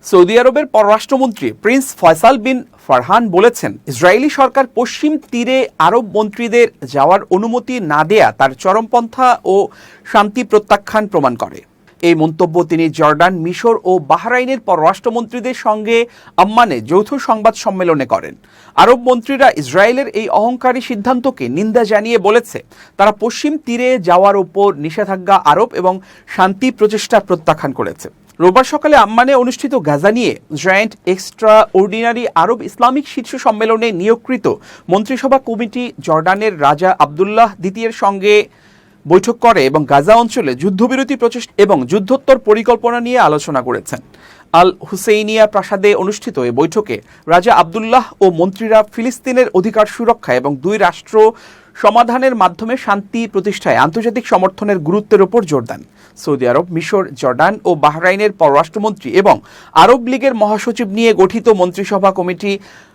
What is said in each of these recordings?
Saudi আরবের পররাষ্ট্রমন্ত্রী Prince Faisal বিন ফারহান বলেছেন, ইসরায়েলি সরকার পশ্চিম তীরে আরব মন্ত্রীদের যাওয়ার অনুমতি না দেয়া তার চরমপন্থা ও শান্তি প্রত্যাখ্যান প্রমাণ করে। এই মন্তব্য তিনি জর্ডান, মিশর ও বাহরাইনের পররাষ্ট্রমন্ত্রীদের সঙ্গে আম্মানে যৌথ সংবাদ সম্মেলনে করেন। আরব মন্ত্রীরা ইসরায়েলের এই অহংকারী সিদ্ধান্তকে নিন্দা জানিয়ে বলেছে, তারা পশ্চিম তীরে যাওয়ার ওপর নিষেধাজ্ঞা আরোপ এবং শান্তি প্রচেষ্টা প্রত্যাখ্যান করেছে। রোববার সকালে আম্মানে অনুষ্ঠিত গাজা নিয়ে জয়েন্ট এক্সট্রা অর্ডিনারি আরব ইসলামিক শীর্ষ সম্মেলনে নিয়োগকৃত মন্ত্রিসভা কমিটি জর্ডানের রাজা আবদুল্লাহ দ্বিতীয়ের সঙ্গে বৈঠক করে এবং গাজা অঞ্চলে যুদ্ধবিরতি প্রচেষ্টা এবং যুদ্ধোত্তর পরিকল্পনা নিয়ে আলোচনা করেছেন। আল হুসেইনিয়া প্রাসাদে অনুষ্ঠিত এই বৈঠকে রাজা আবদুল্লাহ ও মন্ত্রীরা ফিলিস্তিনের অধিকার সুরক্ষা এবং দুই রাষ্ট্র সমাধানের মাধ্যমে শান্তি প্রতিষ্ঠায় আন্তর্জাতিক সমর্থনের গুরুত্বের উপর জোর দেন। সৌদি আরব, মিশর, জর্ডান ও বাহরাইনের পররাষ্ট্রমন্ত্রী এবং আরব লীগের মহাসচিব নিয়ে গঠিত মন্ত্রিসভা কমিটি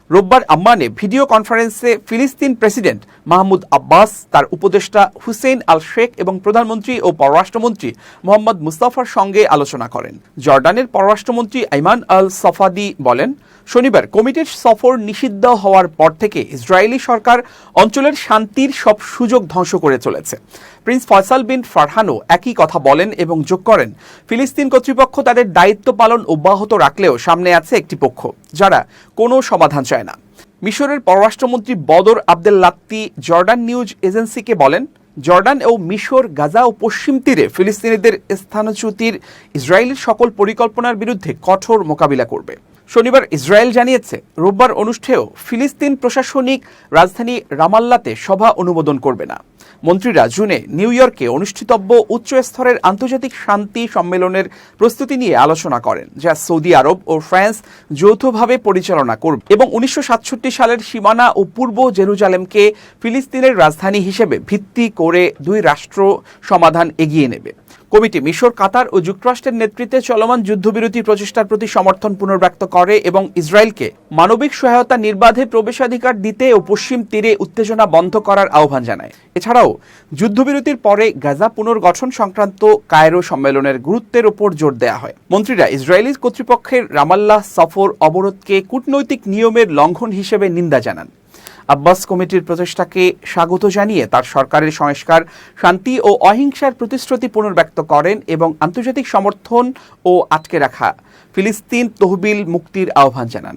রোববার আম্মানে ভিডিও কনফারেন্সে ফিলিস্তিন প্রেসিডেন্ট মাহমুদ আব্বাস, তার উপদেষ্টা হুসেইন আল শেখ এবং প্রধানমন্ত্রী ও পররাষ্ট্রমন্ত্রী মোহাম্মদ মুস্তাফার সঙ্গে আলোচনা করেন। জর্ডানের পররাষ্ট্রমন্ত্রী আইমান আল সাফাদি বলেন, শনিবার কমিটির সফর নিষিদ্ধ হওয়ার পর থেকে ইসরায়েলি সরকার অঞ্চলের শান্তির সব সুযোগ ধ্বংস করে চলেছে। প্রিন্স ফয়সাল বিন ফারহানও একই কথা বলেন এবং যোগ করেন, ফিলিস্তিন কর্তৃপক্ষ তাদের দায়িত্ব পালন অব্যাহত রাখলেও সামনে আছে একটি পক্ষ যারা কোনো সমাধান চায় না। মিশরের পররাষ্ট্রমন্ত্রী বদর আবদেল্লাত্তি জর্ডান নিউজ এজেন্সিকে বলেন, জর্ডান ও মিশর গাজা ও পশ্চিম তীরে ফিলিস্তিনিদের স্থানচ্যুতির ইসরায়েলের সকল পরিকল্পনার বিরুদ্ধে কঠোর মোকাবিলা করবে। শনিবার ইসরায়েল জানিয়েছে, রোববার অনুষ্ঠেয় ফিলিস্তিন প্রশাসনিক রাজধানী রামাল্লাতে সভা অনুমোদন করবে না। মন্ত্রীরা জুনে নিউ ইয়র্কে অনুষ্ঠিতব্য উচ্চ স্তরের আন্তর্জাতিক শান্তি সম্মেলনের প্রস্তুতি নিয়ে আলোচনা করেন, যা সৌদি আরব ও ফ্রান্স যৌথভাবে পরিচালনা করবে এবং 1967 সালের সীমানা ও পূর্ব জেরুজালেমকে ফিলিস্তিনের রাজধানী হিসেবে ভিত্তি করে দুই রাষ্ট্র সমাধান এগিয়ে নেবে। কমিটি মিশর, কাতার ও যুক্তরাষ্ট্রের নেতৃত্বে চলমান যুদ্ধবিরতি প্রচেষ্টার প্রতি সমর্থন পুনর্ব্যক্ত করে এবং ইসরায়েলকে মানবিক সহায়তা নির্বাধে প্রবেশাধিকার দিতে ও পশ্চিম তীরে উত্তেজনা বন্ধ করার আহ্বান জানায়। এছাড়াও যুদ্ধবিরতির পরে গাজা পুনর্গঠন সংক্রান্ত কায়রো সম্মেলনের গুরুত্বের উপর জোর দেওয়া হয়। মন্ত্রীরা ইসরায়েলি কর্তৃপক্ষের রামাল্লাহ সফর অবরোধকে কূটনৈতিক নিয়মের লঙ্ঘন হিসেবে নিন্দা জানান। আব্বাস কমিটির প্রচেষ্টাকে স্বাগত জানিয়ে তার সরকারের সংস্কার, শান্তি ও অহিংসার প্রতিশ্রুতি পুনর্ব্যক্ত করেন এবং আন্তর্জাতিক সমর্থন ও আটকে রাখা ফিলিস্তিন তহবিল মুক্তির আহ্বান জানান।